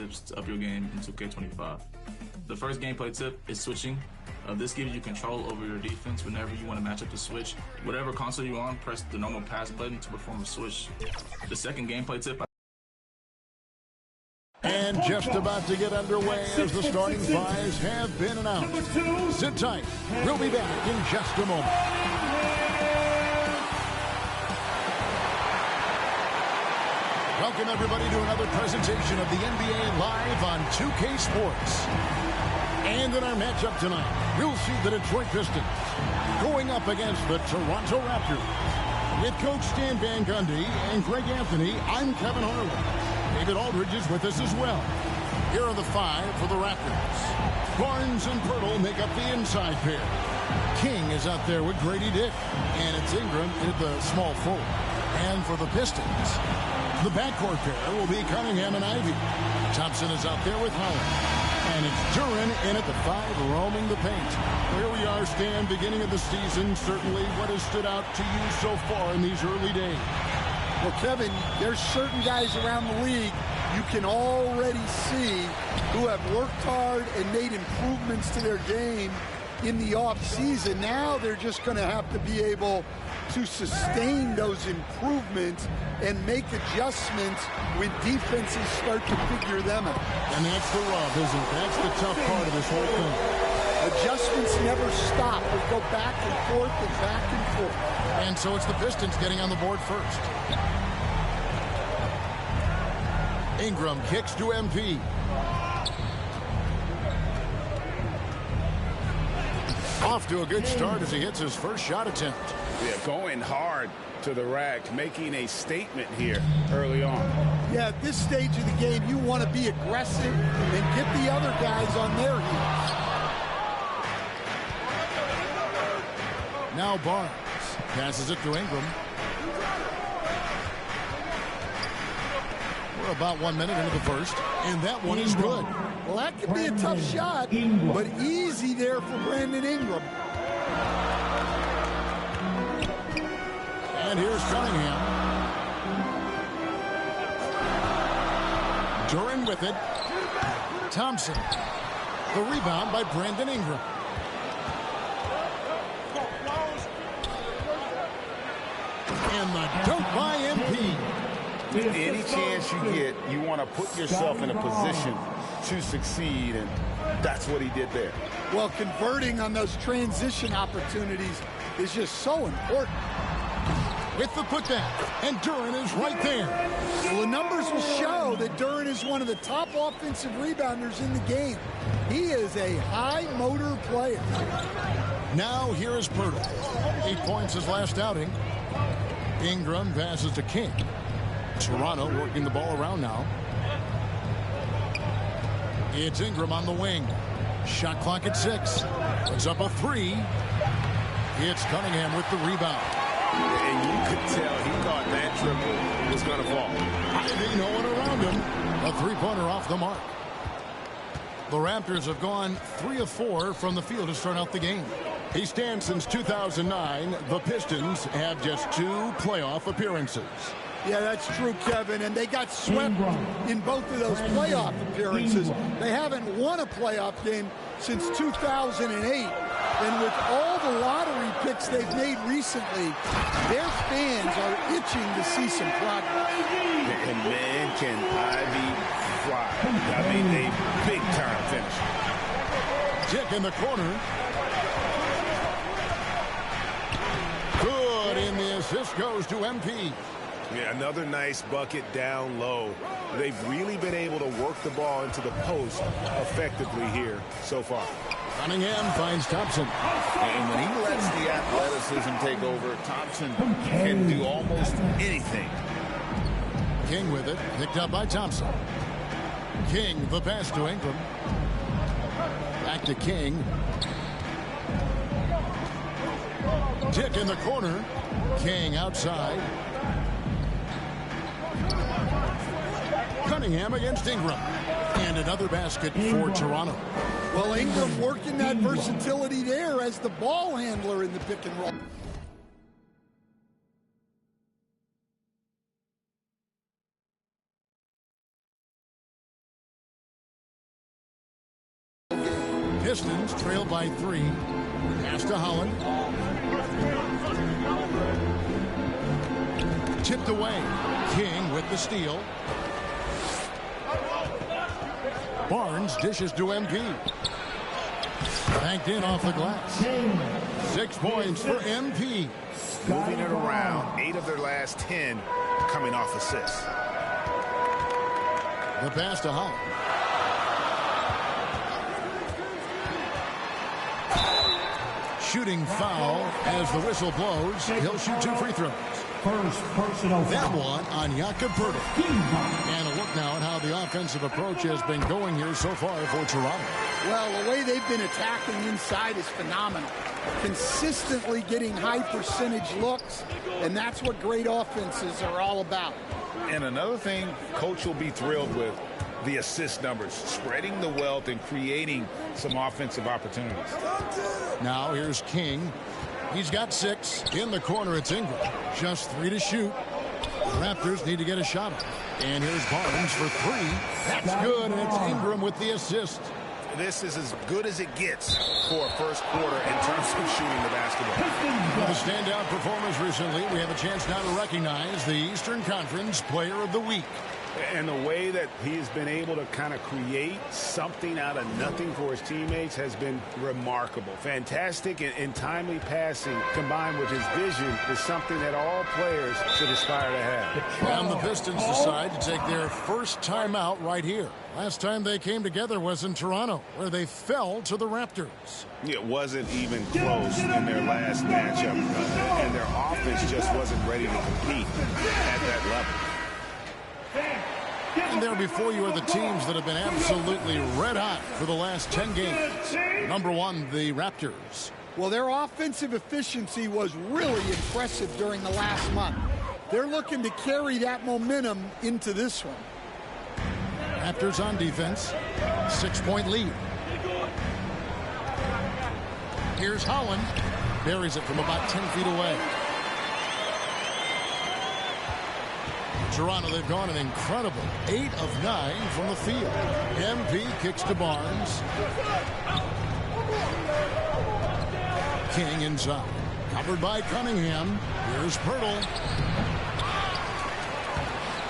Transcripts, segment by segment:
tips to up your game in 2K25. The first gameplay tip is switching. This gives you control over your defense whenever you want to match up the switch. Whatever console you're on, press the normal pass button to perform a switch. The second gameplay tip. And just about to get underway as the starting fives have been announced. Sit tight. We'll be back in just a moment. Welcome, everybody, to another presentation of the NBA Live on 2K Sports. And in our matchup tonight, we'll see the Detroit Pistons going up against the Toronto Raptors. With Coach Stan Van Gundy and Greg Anthony, I'm Kevin Harlan. David Aldridge is with us as well. Here are the five for the Raptors. Barnes and Pirtle make up the inside pair. King is out there with Grady Dick. And it's Ingram at the small forward. And for the Pistons, the backcourt pair will be Cunningham and Ivy. Thompson is out there with Howard. And it's Duren in at the five, roaming the paint. Here we are, Stan, beginning of the season. Certainly what has stood out to you so far in these early days? Well, Kevin, there's certain guys around the league you can already see who have worked hard and made improvements to their game in the offseason. Now they're just going to have to be able to sustain those improvements and make adjustments when defenses start to figure them out. And that's the rub, isn't it? That's the tough part of this whole thing. Adjustments never stop. They go back and forth and back and forth. And so it's the Pistons getting on the board first. Ingram kicks to MP. Off to a good start as he hits his first shot attempt. Yeah, going hard to the rack, making a statement here early on. Yeah, at this stage of the game, you want to be aggressive and get the other guys on their heels. Now Barnes passes it to Ingram. We're about 1 minute into the first, and that one is good. Well, that could be a tough shot, but easy there for Brandon Ingram. And here's Cunningham. Duren with it. Thompson. The rebound by Brandon Ingram. And the dunk by MP. Any chance you get, you want to put yourself in a position to succeed, and that's what he did there. Well, converting on those transition opportunities is just so important. With the putback, and Duren is right there. Well, the numbers will show that Duren is one of the top offensive rebounders in the game. He is a high-motor player. Now here is Pirtle. 8 points his last outing. Ingram passes to King. Toronto working the ball around now. It's Ingram on the wing. Shot clock at 6. Puts up a 3. It's Cunningham with the rebound. And you could tell he thought that triple was going to fall. Ivy, no one around him. A three-pointer off the mark. The Raptors have gone 3 of 4 from the field to start out the game. He stands since 2009. The Pistons have just 2 playoff appearances. Yeah, that's true, Kevin, and they got swept in both of those playoff appearances. They haven't won a playoff game since 2008, and with all the lottery picks they've made recently, their fans are itching to see some progress. And man, can Ivy fly. I mean, a big-time finish. Dick in the corner. Good, and the assist goes to MP. Yeah, another nice bucket down low. They've really been able to work the ball into the post effectively here so far. Cunningham finds Thompson. And when he lets the athleticism take over, Thompson can do almost anything. King with it, picked up by Thompson. King, the pass to Ingram. Back to King. Dick in the corner. King outside. Cunningham against Ingram. And another basket for Toronto. Well, Ingram working that versatility there as the ball handler in the pick and roll. Pistons trail by 3. Pass to Holland. Tipped away. King with the steal. Barnes dishes to MP. Banked in off the glass. 6 points for MP. Moving it around, 8 of their last 10 coming off assists. The pass to Holland. Shooting foul as the whistle blows. He'll shoot 2 free throws. First personal That foul. one on Jakob Poeltl. And a look now at how the offensive approach has been going here so far for Toronto. Well, the way they've been attacking inside is phenomenal. Consistently getting high percentage looks, and that's what great offenses are all about. And another thing Coach will be thrilled with, the assist numbers, spreading the wealth and creating some offensive opportunities. Now here's King. He's got 6. In the corner, it's Ingram. Just 3 to shoot. The Raptors need to get a shot up. And here's Barnes for 3. That's good, and it's Ingram with the assist. This is as good as it gets for a first quarter in terms of shooting the basketball. With the standout performers recently, we have a chance now to recognize the Eastern Conference Player of the Week. And the way that he's been able to kind of create something out of nothing for his teammates has been remarkable. Fantastic and timely passing combined with his vision is something that all players should aspire to have. And the Pistons decide to take their first timeout right here. Last time they came together was in Toronto, where they fell to the Raptors. It wasn't even close in their last matchup, and their offense just wasn't ready to compete at that level. And there before you are the teams that have been absolutely red hot for the last 10 games. Number 1, the Raptors. Well, their offensive efficiency was really impressive during the last month. They're looking to carry that momentum into this one. Raptors on defense. 6-point lead. Here's Holland. Buries it from about 10 feet away. Toronto, they've gone an incredible 8 of 9 from the field. MP kicks to Barnes. King inside. Covered by Cunningham. Here's Poeltl.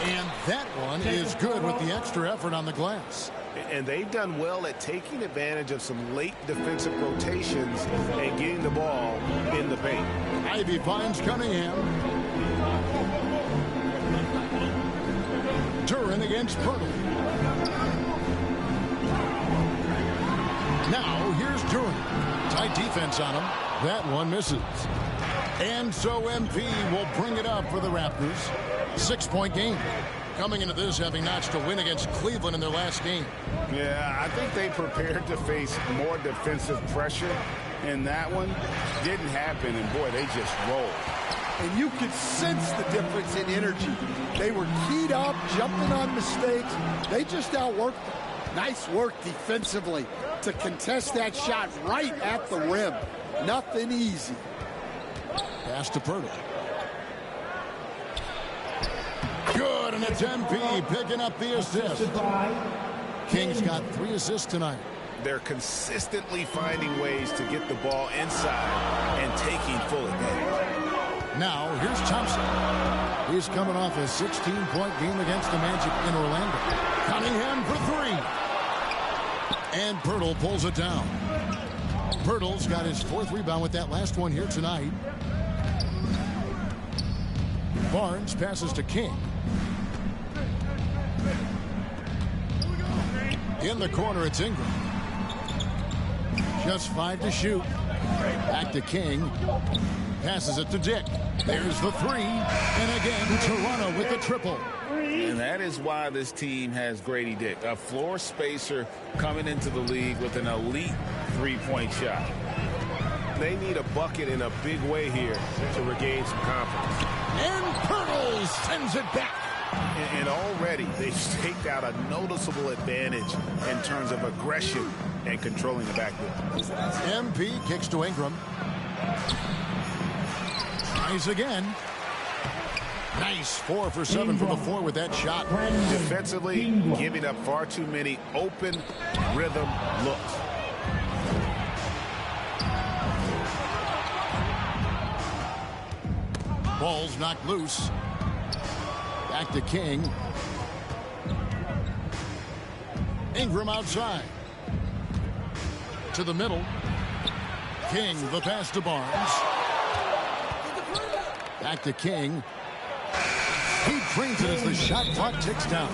And that one is good with the extra effort on the glass. And they've done well at taking advantage of some late defensive rotations and getting the ball in the paint. Ivy finds Cunningham. Duran against Poeltl. Now here's Duran. Tight defense on him. That one misses. And so MP will bring it up for the Raptors. 6-point game. Coming into this having notched a win against Cleveland in their last game. Yeah, I think they prepared to face more defensive pressure, and that one didn't happen, and boy, they just rolled. And you could sense the difference in energy. They were keyed up, jumping on mistakes. They just outworked them. Nice work defensively to contest that shot right at the rim. Nothing easy. Pass to Poeltl. Good, and it's MP picking up the assist. Kings got 3 assists tonight. They're consistently finding ways to get the ball inside and taking full advantage. Now, here's Thompson. He's coming off a 16-point game against the Magic in Orlando. Cunningham for 3. And Poeltl pulls it down. Poeltl's got his 4th rebound with that last one here tonight. Barnes passes to King. In the corner, it's Ingram. Just 5 to shoot. Back to King. Passes it to Dick. There's the 3. And again, Toronto with the triple. And that is why this team has Grady Dick, a floor spacer coming into the league with an elite 3-point shot. They need a bucket in a big way here to regain some confidence. And Poeltl sends it back. And already they've staked out a noticeable advantage in terms of aggression and controlling the backboard. MP kicks to Ingram. Tries again. Nice 4 for 7 from the floor with that shot. Defensively, giving up far too many open rhythm looks. Ball's knocked loose. Back to King. Ingram outside. To the middle. King, the pass to Barnes. Back to King. He drains it as the shot clock ticks down.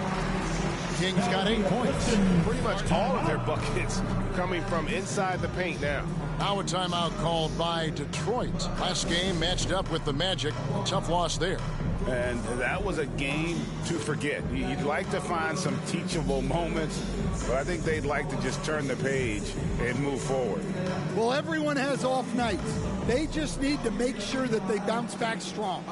King's got 8 points. Pretty much all of their buckets coming from inside the paint now. Now a timeout called by Detroit. Last game matched up with the Magic. Tough loss there. And that was a game to forget. You'd like to find some teachable moments, but I think they'd like to just turn the page and move forward. Well, everyone has off nights. They just need to make sure that they bounce back strong.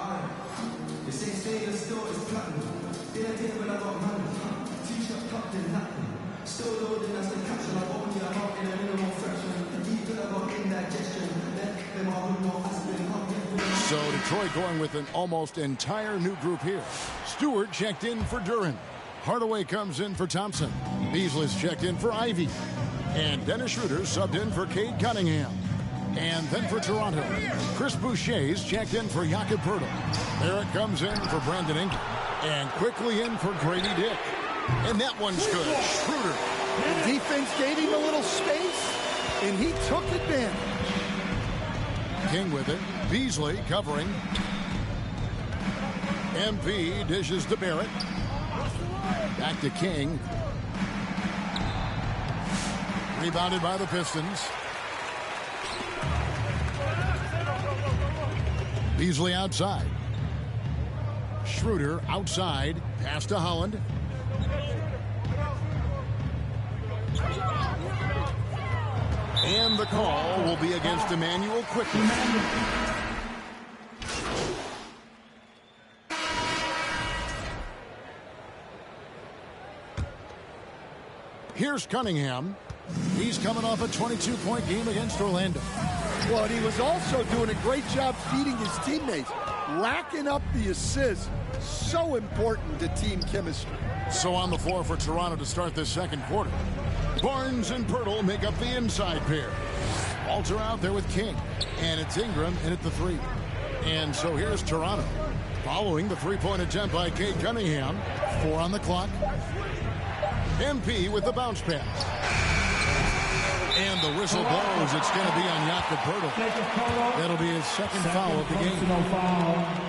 So Detroit going with an almost entire new group here. Stewart checked in for Duran. Hardaway comes in for Thompson. Beasley's checked in for Ivy. And Dennis Schroeder subbed in for Cade Cunningham. And then for Toronto, Chris Boucher's checked in for Jakob Poeltl. Barrett comes in for Brandon Ingram. And quickly in for Grady Dick. And that one's good. Schroeder. The defense gave him a little space, and he took advantage. King with it. Beasley covering. MP dishes to Barrett. Back to King. Rebounded by the Pistons. Beasley outside. Schroeder outside. Pass to Holland. And the call will be against Emmanuel quickly. Here's Cunningham. He's coming off a 22-point game against Orlando. Well, and he was also doing a great job feeding his teammates, racking up the assists. So important to team chemistry. So on the floor for Toronto to start this second quarter. Barnes and Poeltl make up the inside pair. Walter out there with King. And it's Ingram in at the 3. And so here's Toronto. Following the three-point attempt by Cade Cunningham. 4 on the clock. MP with the bounce pass. And the whistle blows. It's going to be on Jakob Poeltl. That'll be his second foul of the game.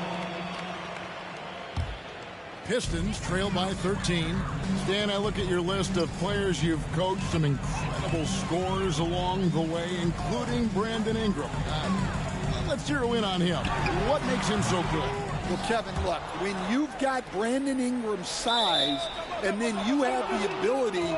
Pistons trail by 13. Stan, I look at your list of players you've coached, some incredible scores along the way, including Brandon Ingram. Let's zero in on him. What makes him so good? Well, Kevin, look, when you've got Brandon Ingram's size and then you have the ability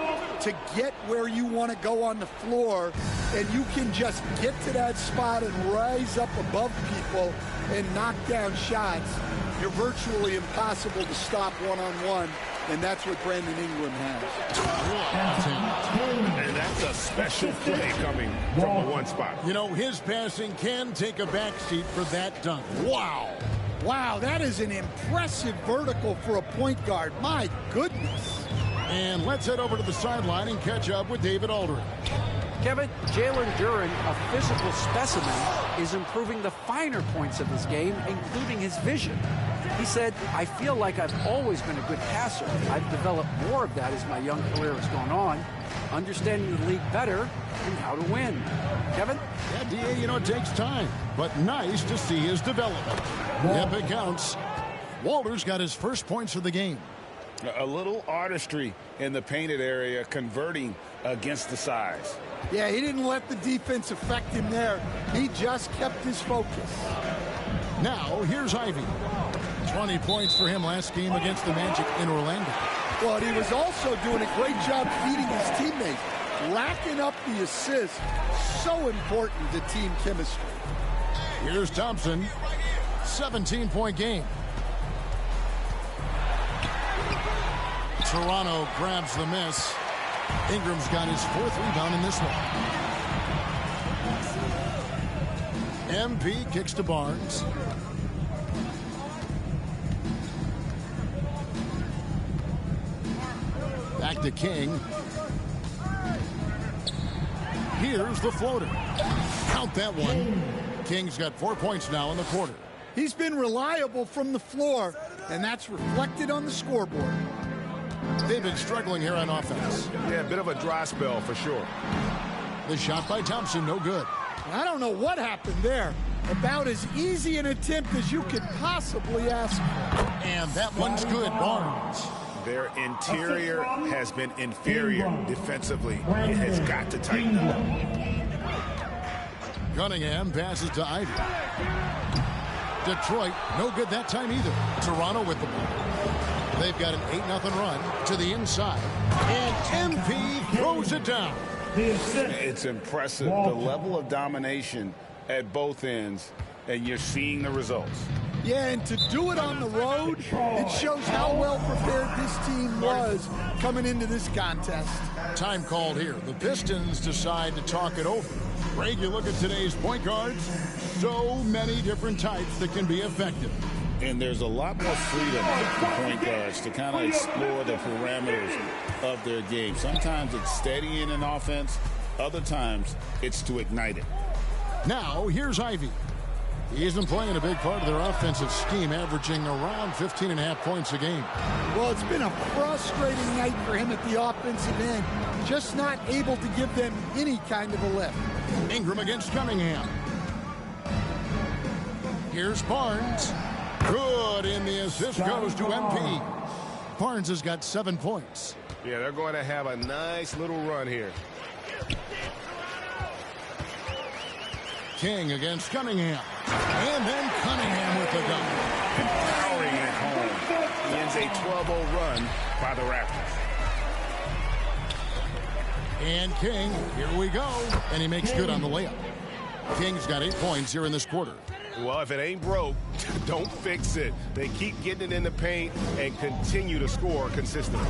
to get where you want to go on the floor and you can just get to that spot and rise up above people and knock down shots, you're virtually impossible to stop one-on-one, and that's what Brandon Ingram has. And that's a special play coming from the one spot. You know, his passing can take a backseat for that dunk. Wow. Wow, that is an impressive vertical for a point guard. My goodness. And let's head over to the sideline and catch up with David Aldridge. Kevin, Jalen Duren, a physical specimen, is improving the finer points of his game, including his vision. He said, I feel like I've always been a good passer. I've developed more of that as my young career has gone on, understanding the league better and how to win. Kevin? Yeah, D.A., you know, it takes time, but nice to see his development. Yep, it counts. Walter's got his first points of the game. A little artistry in the painted area, converting against the size. Yeah, he didn't let the defense affect him there. He just kept his focus. Now, here's Ivy. 20 points for him last game against the Magic in Orlando. Well, and he was also doing a great job feeding his teammates, racking up the assists. So important to team chemistry. Here's Thompson. 17-point game. Toronto grabs the miss. Ingram's got his 4th rebound in this one. MP kicks to Barnes. Back to King. Here's the floater. Count that one. King's got 4 points now in the quarter. He's been reliable from the floor, and that's reflected on the scoreboard. They've been struggling here on offense. Yeah, a bit of a dry spell for sure. The shot by Thompson, no good. I don't know what happened there. About as easy an attempt as you could possibly ask for. And that one's good, Barnes. Their interior has been inferior defensively. It has got to tighten up. Cunningham passes to Ivy. Detroit, no good that time either. Toronto with the ball. They've got an 8-0 run to the inside. And MP throws it down. It's impressive, the level of domination at both ends, and you're seeing the results. Yeah, and to do it on the road, it shows how well prepared this team was coming into this contest. Time called here. The Pistons decide to talk it over. Greg, you look at today's point guards, so many different types that can be effective. And there's a lot more freedom for point guards to kind of explore the parameters of their game. Sometimes it's steadying an offense. Other times it's to ignite it. Now, here's Ivy. He isn't playing a big part of their offensive scheme, averaging around 15.5 points a game. Well, it's been a frustrating night for him at the offensive end. Just not able to give them any kind of a lift. Ingram against Cunningham. Here's Barnes. Good, and the assist goes to MP. Barnes has got 7 points. Yeah, they're going to have a nice little run here. King against Cunningham. And then Cunningham with the dunk. Powering it home. He ends a 12-0 run by the Raptors. And King, here we go. And he makes good on the layup. King's got 8 points here in this quarter. Well, if it ain't broke, don't fix it. They keep getting it in the paint and continue to score consistently.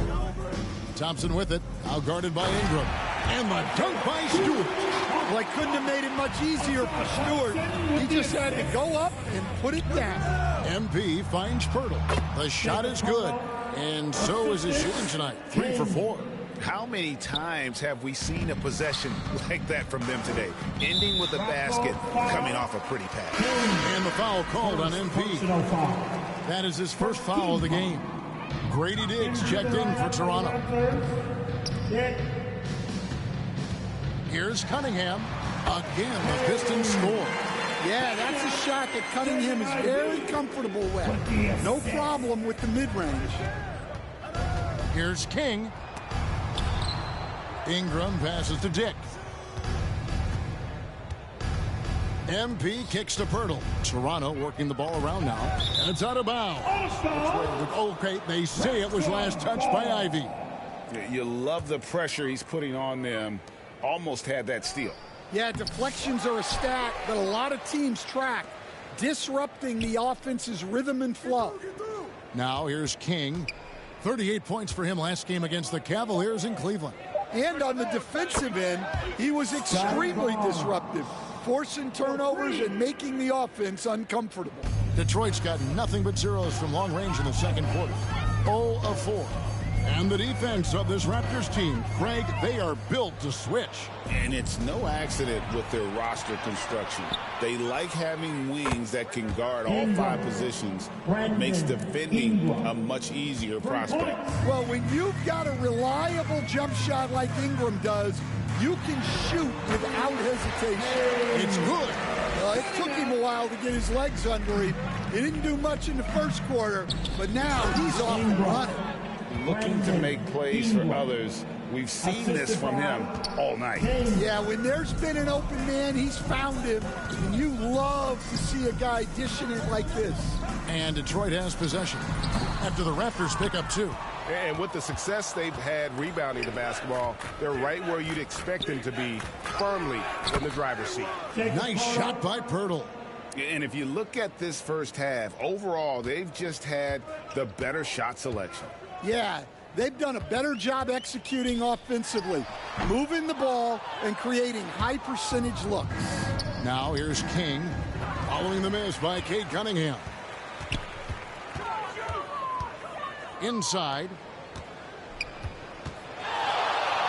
Thompson with it, out guarded by Ingram. And the dunk by Stewart. Well, I couldn't have made it much easier for Stewart. He just had to go up and put it down. MP finds Pirtle. The shot is good. And so is his shooting tonight. 3 for 4. How many times have we seen a possession like that from them today? Ending with a basket, coming off a pretty pass. And the foul called on MP. That is his first foul of the game. Grady Diggs checked in for Toronto. Here's Cunningham. Again, the Pistons score. Yeah, that's a shot that Cunningham is very comfortable with. No problem with the mid-range. Here's King. Ingram passes to Dick. MP kicks to Pirtle. Toronto working the ball around now. And it's out of bounds. Okay, they say it was last touched by Ivy. You love the pressure he's putting on them. Almost had that steal. Yeah, deflections are a stat that a lot of teams track, disrupting the offense's rhythm and flow. Now here's King. 38 points for him last game against the Cavaliers in Cleveland. And on the defensive end, he was extremely disruptive, forcing turnovers and making the offense uncomfortable. Detroit's got nothing but zeros from long range in the second quarter. 0 of 4. And the defense of this Raptors team, Craig, they are built to switch. And it's no accident with their roster construction. They like having wings that can guard all 5 positions. It makes defending a much easier prospect. Well, when you've got a reliable jump shot like Ingram does, you can shoot without hesitation. It's good. It took him a while to get his legs under him. He didn't do much in the first quarter, but now he's off and running. Looking to make plays for others. We've seen this from him all night. Yeah, when there's been an open man, he's found him. And you love to see a guy dishing it like this. And Detroit has possession after the Raptors pick up 2. And with the success they've had rebounding the basketball, they're right where you'd expect them to be, firmly in the driver's seat. Nice shot by Pirtle. And if you look at this first half, overall, they've just had the better shot selection. Yeah, they've done a better job executing offensively, moving the ball and creating high percentage looks. Now here's King, following the miss by Cade Cunningham. Inside.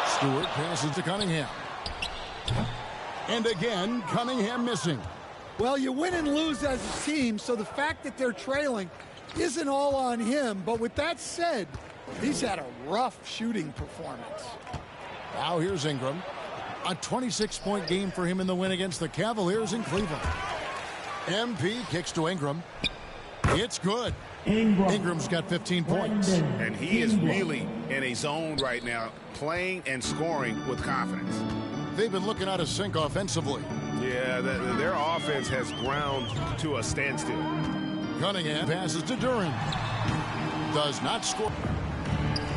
Stewart passes to Cunningham. And again, Cunningham missing. Well, you win and lose as a team, so the fact that they're trailing isn't all on him. But with that said, he's had a rough shooting performance. Now here's Ingram. A 26-point game for him in the win against the Cavaliers in Cleveland. MP kicks to Ingram. It's good. Ingram's got 15 points. And he is really in a zone right now, playing and scoring with confidence. They've been looking out of sync offensively. Yeah, their offense has ground to a standstill. Cunningham passes to Duran. Does not score.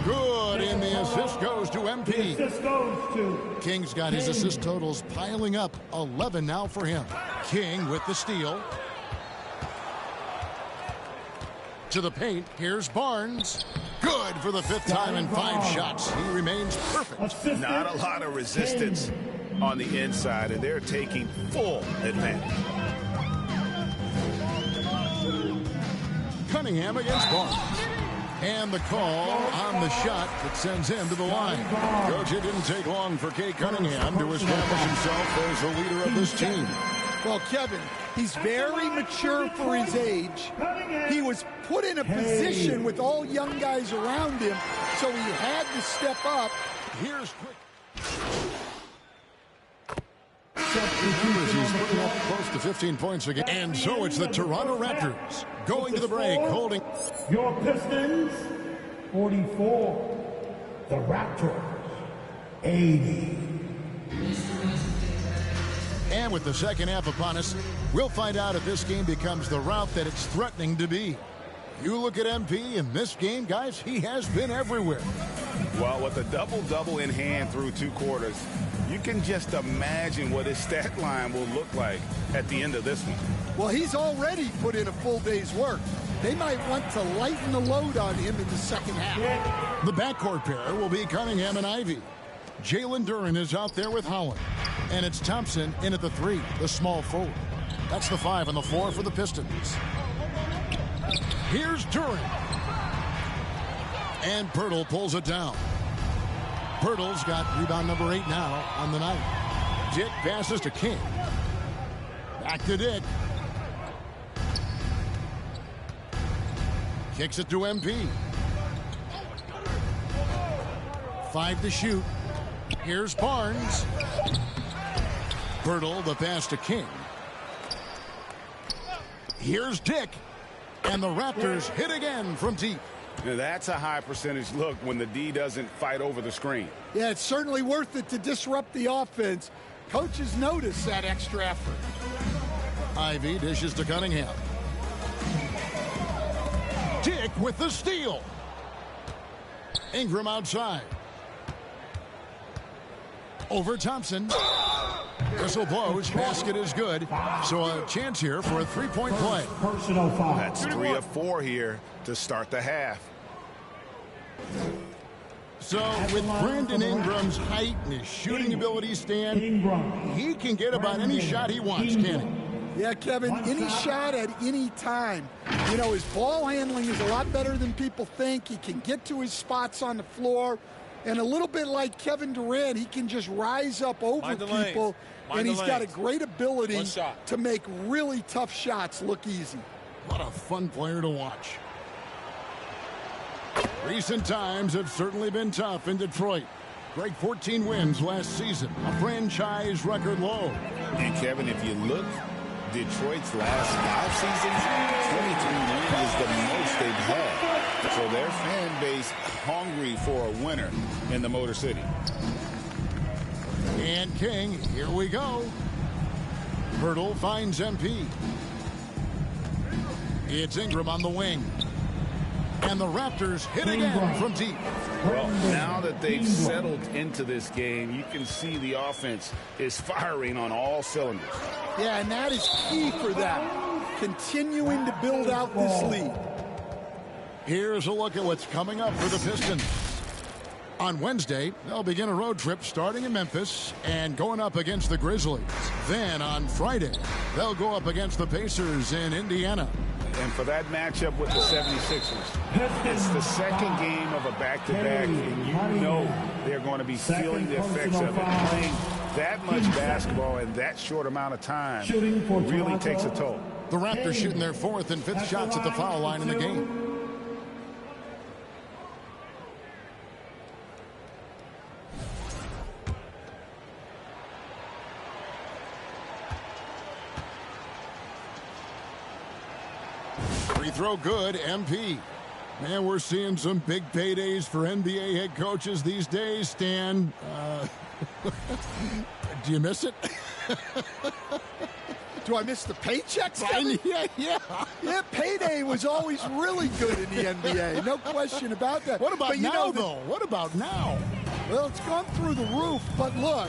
Good, and the assist goes to MP. King's got his assist totals piling up. 11 now for him. King with the steal. To the paint, here's Barnes. Good for the 5th time in 5 shots. He remains perfect. Not a lot of resistance on the inside, and they're taking full advantage. Cunningham against Barnes. And the call on the shot that sends him to the line. Coach, it didn't take long for Kay Cunningham to establish himself as the leader of this team. Well, Kevin, he's very mature for his age. He was put in a position with all young guys around him, so he had to step up. Here's quick. He's putting up close to 15 points again. And so it's the Toronto Raptors going to the break, holding. Your Pistons, 44. The Raptors, 80. And with the second half upon us, we'll find out if this game becomes the rout that it's threatening to be. You look at MP in this game, guys, he has been everywhere. Well, with a double-double in hand through 2 quarters, you can just imagine what his stat line will look like at the end of this one. Well, he's already put in a full day's work. They might want to lighten the load on him in the second half. The backcourt pair will be Cunningham and Ivy. Jalen Duran is out there with Holland. And it's Thompson in at the 3, the small forward. That's the 5 and the 4 for the Pistons. Here's Duran. And Pirtle pulls it down. Pirtle's got rebound number 8 now on the night. Dick passes to King. Back to Dick. Kicks it to MP. 5 to shoot. Here's Barnes. Pirtle, the pass to King. Here's Dick. And the Raptors hit again from deep. Now that's a high percentage look when the D doesn't fight over the screen. Yeah, it's certainly worth it to disrupt the offense. Coaches notice that extra effort. Ivy dishes to Cunningham. Dick with the steal. Ingram outside. Over Thompson. Whistle blows. Basket is good. So a chance here for a 3-point play. Personal foul. That's 3 of 4 here to start the half. So with Brandon Ingram's height and his shooting ability, Stan, he can get about any shot he wants, can he? Yeah, Kevin, any shot at any time. You know, his ball handling is a lot better than people think. He can get to his spots on the floor. And a little bit like Kevin Durant, he can just rise up over people. And he's got a great ability to make really tough shots look easy. What a fun player to watch. Recent times have certainly been tough in Detroit. Great 14 wins last season, a franchise record low. And Kevin, if you look, Detroit's last 5 seasons, 23 wins is the most they've had. So their fan base hungry for a winner in the Motor City. And King, here we go. Pirtle finds MP. It's Ingram on the wing. And the Raptors hit again from deep. Well, now that they've settled into this game, you can see the offense is firing on all cylinders. Yeah, and that is key for them, continuing to build out this lead. Here's a look at what's coming up for the Pistons. On Wednesday, they'll begin a road trip starting in Memphis and going up against the Grizzlies. Then on Friday, they'll go up against the Pacers in Indiana. And for that matchup with the 76ers, it's the second game of a back-to-back, and you know they're going to be feeling the effects of it, playing That much basketball in that short amount of time Shooting for really Toronto. takes a toll. The Raptors shooting their 4th and 5th shots at the foul line in the game. Free throw good, MP. Man, we're seeing some big paydays for NBA head coaches these days, Stan. Do you miss it? Do I miss the paychecks? Yeah. Payday was always really good in the NBA. No question about that. What about but now, though? What about now? Well, it's gone through the roof. But look,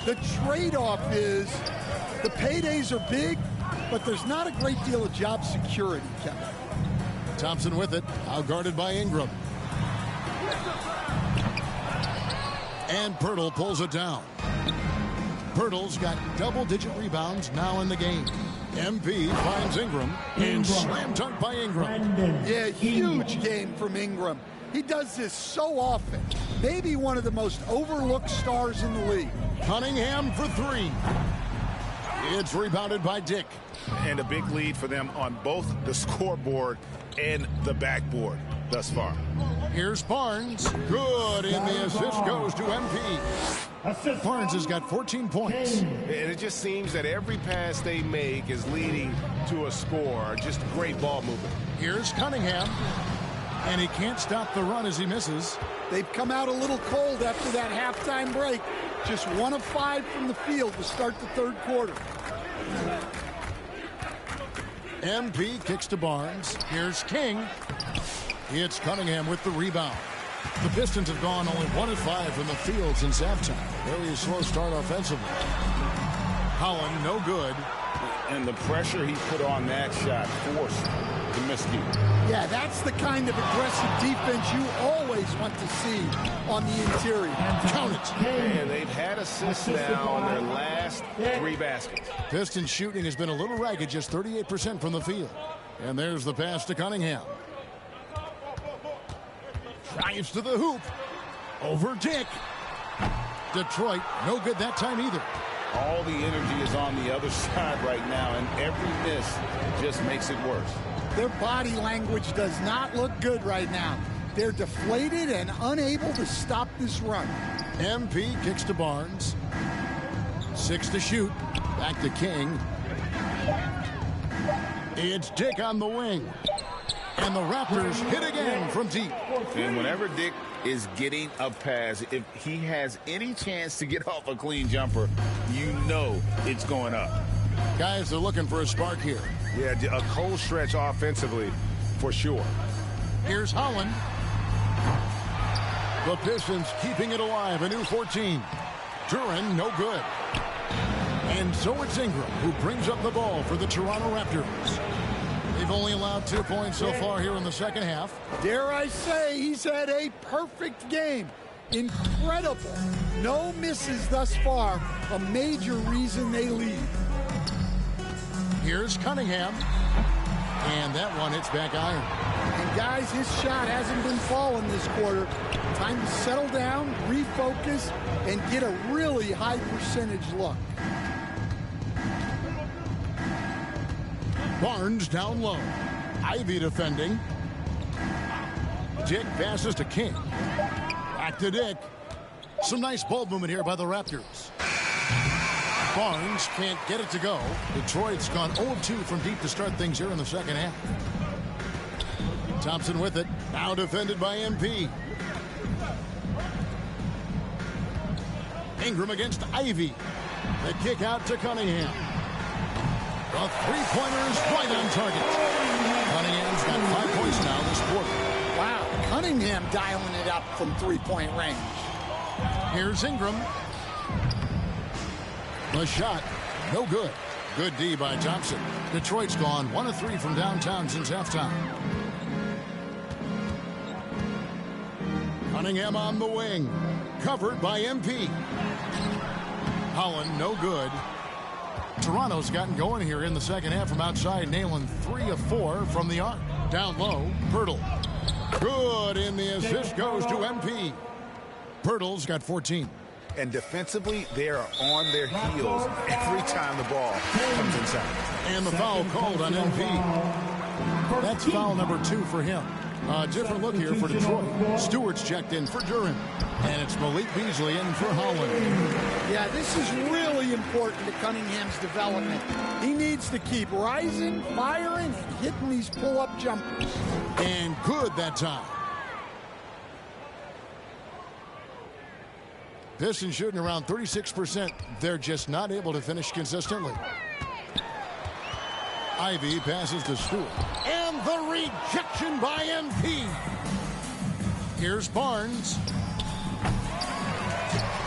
the trade-off is the paydays are big, but there's not a great deal of job security, Kevin. Thompson with it, outguarded by Ingram. And Pirtle pulls it down. Pirtle's got double-digit rebounds now in the game. MP finds Ingram and slam dunk by Ingram. Yeah, huge game from Ingram. He does this so often. Maybe one of the most overlooked stars in the league. Cunningham for 3. It's rebounded by Dick. And a big lead for them on both the scoreboard and the backboard thus far. Here's Barnes. Good, and the assist goes to MP. Barnes has got 14 points. And it just seems that every pass they make is leading to a score. Just great ball movement. Here's Cunningham. And he can't stop the run as he misses. They've come out a little cold after that halftime break. Just 1 of 5 from the field to start the 3rd quarter. MP kicks to Barnes. Here's King. It's Cunningham with the rebound. The Pistons have gone only 1 of 5 from the field since halftime. Very slow start offensively. Holland, no good. And the pressure he put on that shot forced the miscue. Yeah, that's the kind of aggressive defense you always want to see on the interior. Count it. And they've had assists now on their last 3 baskets. Pistons shooting has been a little ragged, just 38% from the field. And there's the pass to Cunningham. Drives to the hoop. Over Dick. Detroit, no good that time either. All the energy is on the other side right now, and every miss just makes it worse. Their body language does not look good right now. They're deflated and unable to stop this run. MP kicks to Barnes. 6 to shoot. Back to King. It's Dick on the wing. And the Raptors hit again from deep. And whenever Dick is getting a pass, if he has any chance to get off a clean jumper, you know it's going up. Guys are looking for a spark here. Yeah, a cold stretch offensively for sure. Here's Holland. The Pistons keeping it alive, a new 14. Duran, no good. And so it's Ingram who brings up the ball for the Toronto Raptors. They've only allowed 2 points so far here in the second half. Dare I say, he's had a perfect game. Incredible. No misses thus far. A major reason they lead. Here's Cunningham. And that one hits back iron. And guys, his shot hasn't been falling this quarter. Time to settle down, refocus, and get a really high percentage look. Barnes down low. Ivy defending. Dick passes to King. Back to Dick. Some nice ball movement here by the Raptors. Barnes can't get it to go. Detroit's gone 0-2 from deep to start things here in the second half. Thompson with it. Now defended by MP. Ingram against Ivy. The kick out to Cunningham. The three-pointer is right on target. Cunningham's got 5 points now this quarter. Wow, Cunningham dialing it up from three-point range. Here's Ingram. The shot, no good. Good D by Thompson. Detroit's gone 1 of 3 from downtown since halftime. Cunningham on the wing. Covered by MP. Holland, no good. Toronto's gotten going here in the second half from outside, nailing 3 of 4 from the arc. Down low, Pirtle. Good, and the assist goes to MP. Pirtle's got 14. And defensively, they are on their heels every time the ball comes inside. And the foul called on MP. That's foul number 2 for him. A different look here for Detroit. Stewart's checked in for Duren. And it's Malik Beasley in for Holland. Yeah, this is really important to Cunningham's development. He needs to keep rising, firing, and hitting these pull-up jumpers. And good that time. Pistons shooting around 36%. They're just not able to finish consistently. Ivy passes to Stewart. And the rejection by MP. Here's Barnes.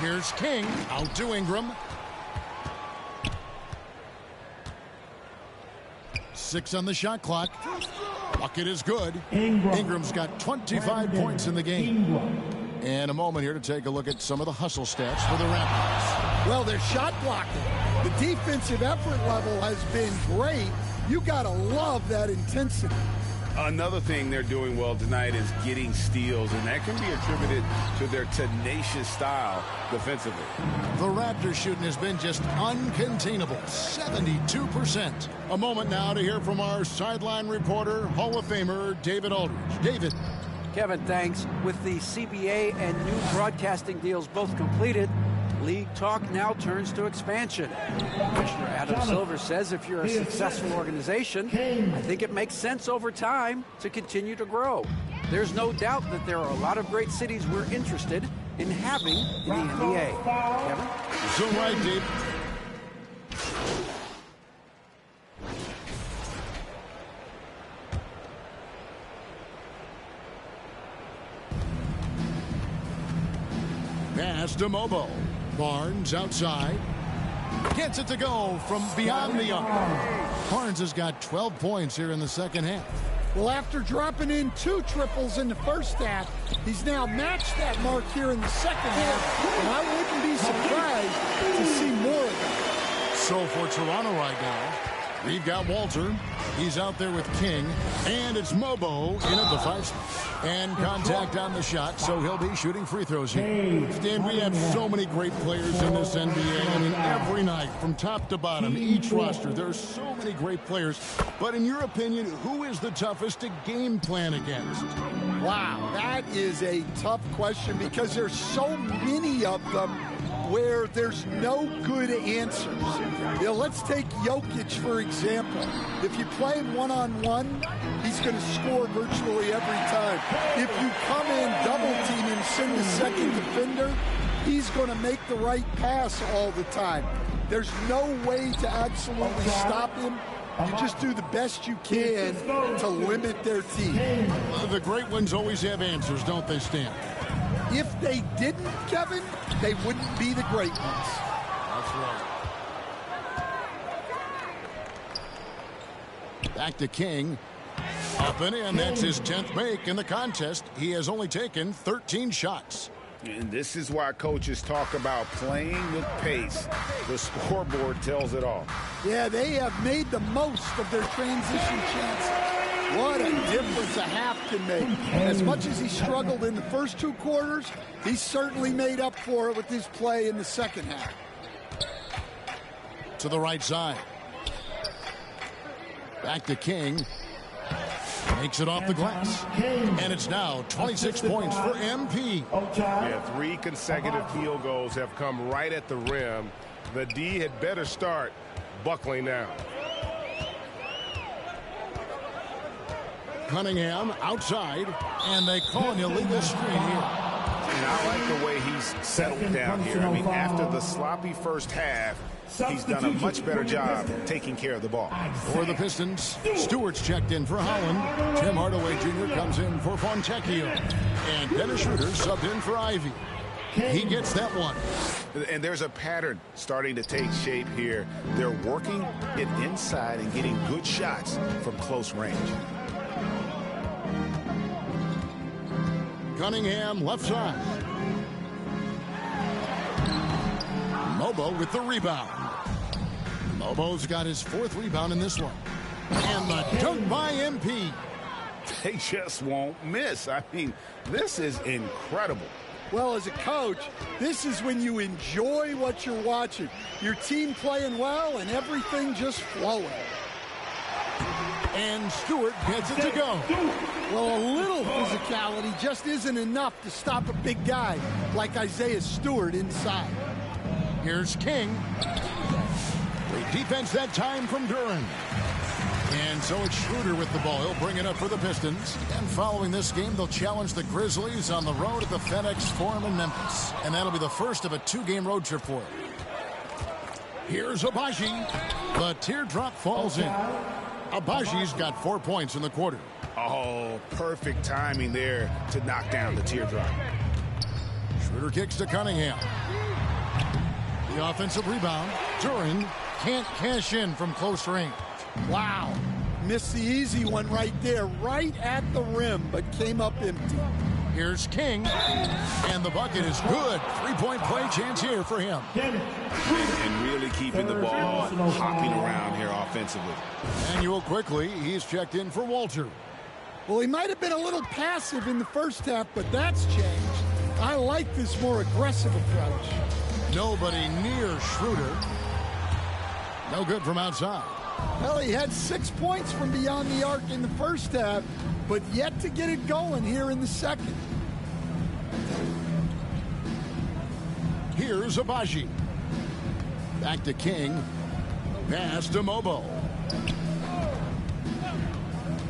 Here's King. Out to Ingram. 6 on the shot clock. Bucket is good. Ingram's got 25 points in the game. And a moment here to take a look at some of the hustle stats for the Raptors. Well, they're shot blocking. The defensive effort level has been great. You got to love that intensity. Another thing they're doing well tonight is getting steals, and that can be attributed to their tenacious style defensively. The Raptors shooting has been just uncontainable, 72%. A moment now to hear from our sideline reporter, Hall of Famer David Aldridge. David. Kevin, thanks. With the CBA and new broadcasting deals both completed, league talk now turns to expansion. Commissioner Adam Silver says if you're a successful organization, I think it makes sense over time to continue to grow. There's no doubt that there are a lot of great cities we're interested in having in the NBA. Kevin? So right, Dave. Pass to Mobo. Barnes outside. Gets it to go from beyond the arc. Barnes has got 12 points here in the second half. Well, after dropping in 2 triples in the first half, he's now matched that mark here in the second half, and I wouldn't be surprised to see more of that. So for Toronto right now, we've got Walter. He's out there with King. And it's Mobo in at the 5. And contact on the shot, so he'll be shooting free throws here. Stan, we have so many great players in this NBA. I mean, every night, from top to bottom, each roster, there are so many great players. But in your opinion, who is the toughest to game plan against? Wow, that is a tough question because there's so many of them where there's no good answers. You know, let's take Jokic, for example. If you play him one-on-one, he's going to score virtually every time. If you come in, double-team him, send the second defender, he's going to make the right pass all the time. There's no way to absolutely stop him. You just do the best you can to limit their team. The great ones always have answers, don't they, Stan? If they didn't, Kevin, they wouldn't be the great ones. That's right. Back to King. Up and in. That's his 10th make in the contest. He has only taken 13 shots. And this is why coaches talk about playing with pace. The scoreboard tells it all. Yeah, they have made the most of their transition chances. What a difference a half can make. As much as he struggled in the first 2 quarters, he certainly made up for it with his play in the second half. To the right side. Back to King. Makes it off the glass. And it's now 26 points for MP. Yeah, 3 consecutive field goals have come right at the rim. The D had better start buckling down. Cunningham outside, and they call an illegal screen here. And I like the way he's settled down here. I mean, after the sloppy first half, he's done a much better job taking care of the ball. For the Pistons, Stewart's checked in for Holland. Tim Hardaway Jr. comes in for Fontecchio. And Dennis Schroeder subbed in for Ivy. He gets that one. And there's a pattern starting to take shape here. They're working it inside and getting good shots from close range. Cunningham left side. Mobo with the rebound. Mobo's got his 4th rebound in this one. And the dunk by MP. They just won't miss. I mean, this is incredible. Well, as a coach, this is when you enjoy what you're watching. Your team playing well and everything just flowing. And Stewart gets it to go. Well, a little physicality just isn't enough to stop a big guy like Isaiah Stewart inside. Here's King. Great defense that time from Duran. And so it's Schroeder with the ball. He'll bring it up for the Pistons. And following this game, they'll challenge the Grizzlies on the road at the FedEx Forum in Memphis. And that'll be the first of a 2-game road trip for them. Here's Abaji. The teardrop falls in. Abaji's got 4 points in the quarter. Oh, perfect timing there to knock down the teardrop. Schroeder kicks to Cunningham. The offensive rebound. Duran can't cash in from close range. Wow. Missed the easy one right there, right at the rim, but came up empty. Here's King. And the bucket is good. 3-point play chance here for him. And really keeping the ball hopping around here offensively. Manuel quickly. He's checked in for Walter. Well, he might have been a little passive in the first half, but that's changed. I like this more aggressive approach. Nobody near Schroeder. No good from outside. Well, he had 6 points from beyond the arc in the first half, but yet to get it going here in the second. Here's Abaji. Back to King. Pass to Mobo.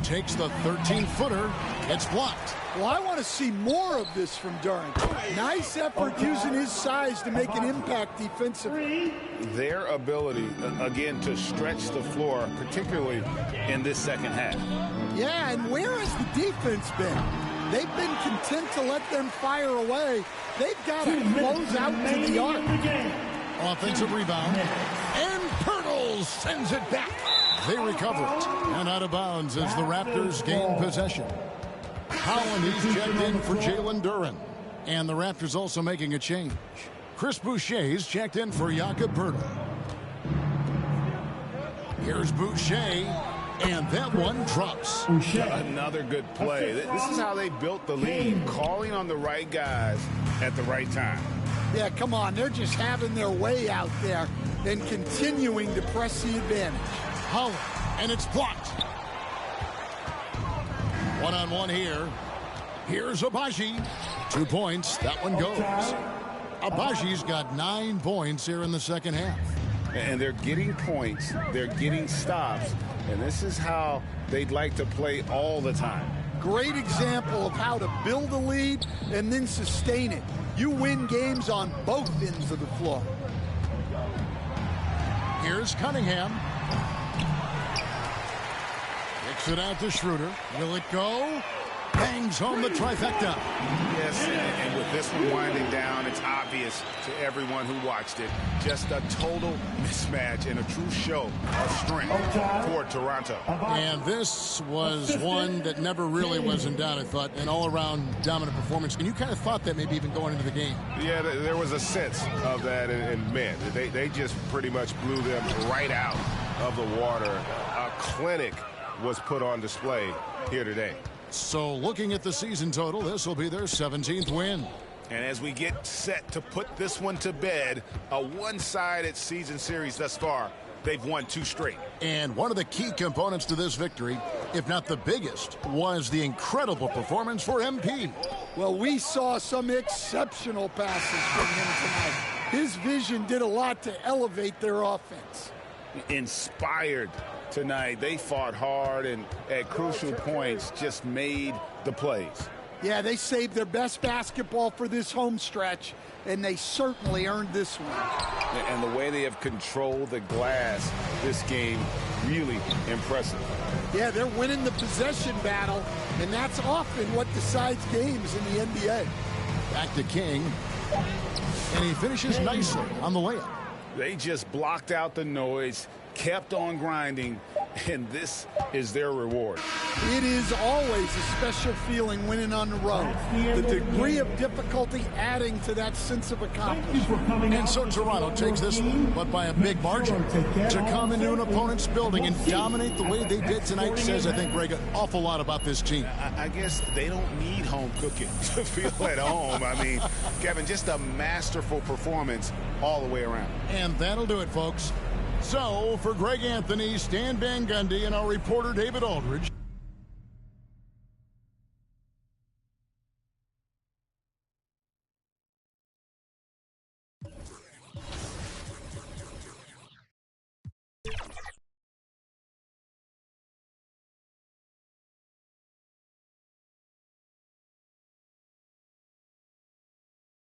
Takes the 13-footer. It's blocked. Well, I want to see more of this from Duran. Nice effort using his size to make an impact defensively. Their ability, again, to stretch the floor, particularly in this second half. Yeah, and where has the defense been? They've been content to let them fire away. They've got to close out to the arc. Offensive rebound. And Pirtle sends it back. They recover it. And out of bounds as the Raptors gain possession. Holland is checked in for Jalen Duran. And the Raptors also making a change. Chris Boucher's checked in for Jakob Poeltl. Here's Boucher. And that one drops. Another good play. This is how they built the lead. Calling on the right guys at the right time. Yeah, come on. They're just having their way out there and continuing to press the advantage. Holland. And it's blocked. One-on-one here. Here's Abaji. 2 points. That one goes. Abaji's got 9 points here in the second half. And they're getting points. They're getting stops. And this is how they'd like to play all the time. Great example of how to build a lead and then sustain it. You win games on both ends of the floor. Here's Cunningham. Kicks it out to Schroeder. Will it go? Bangs home the trifecta. Yes, and with this one winding down, it's obvious to everyone who watched it. Just a total mismatch and a true show of strength for Toronto. And this was one that never really was in doubt, I thought. An all-around dominant performance. And you kind of thought that maybe even going into the game. Yeah, there was a sense of that, and man, they just pretty much blew them right out of the water. A clinic was put on display here today. So looking at the season total, this will be their 17th win. And as we get set to put this one to bed, a one-sided season series thus far, they've won 2 straight. And one of the key components to this victory, if not the biggest, was the incredible performance for MP. Well, we saw some exceptional passes from him tonight. His vision did a lot to elevate their offense. Inspired tonight. They fought hard and at crucial points just made the plays. Yeah, they saved their best basketball for this home stretch, and they certainly earned this one. And the way they have controlled the glass this game, really impressive. Yeah, they're winning the possession battle, and that's often what decides games in the NBA. Back to King, and he finishes nicely on the layup. They just blocked out the noise, kept on grinding, and this is their reward. It is always a special feeling winning on the road. The degree of difficulty adding to that sense of accomplishment. And so Toronto takes this one, but by a big margin. To come into an opponent's building and dominate the way they did tonight says, I think, Greg, an awful lot about this team. I guess they don't need home cooking to feel at home. I mean, Kevin, just a masterful performance all the way around. And that'll do it, folks. So, for Greg Anthony, Stan Van Gundy, and our reporter David Aldridge,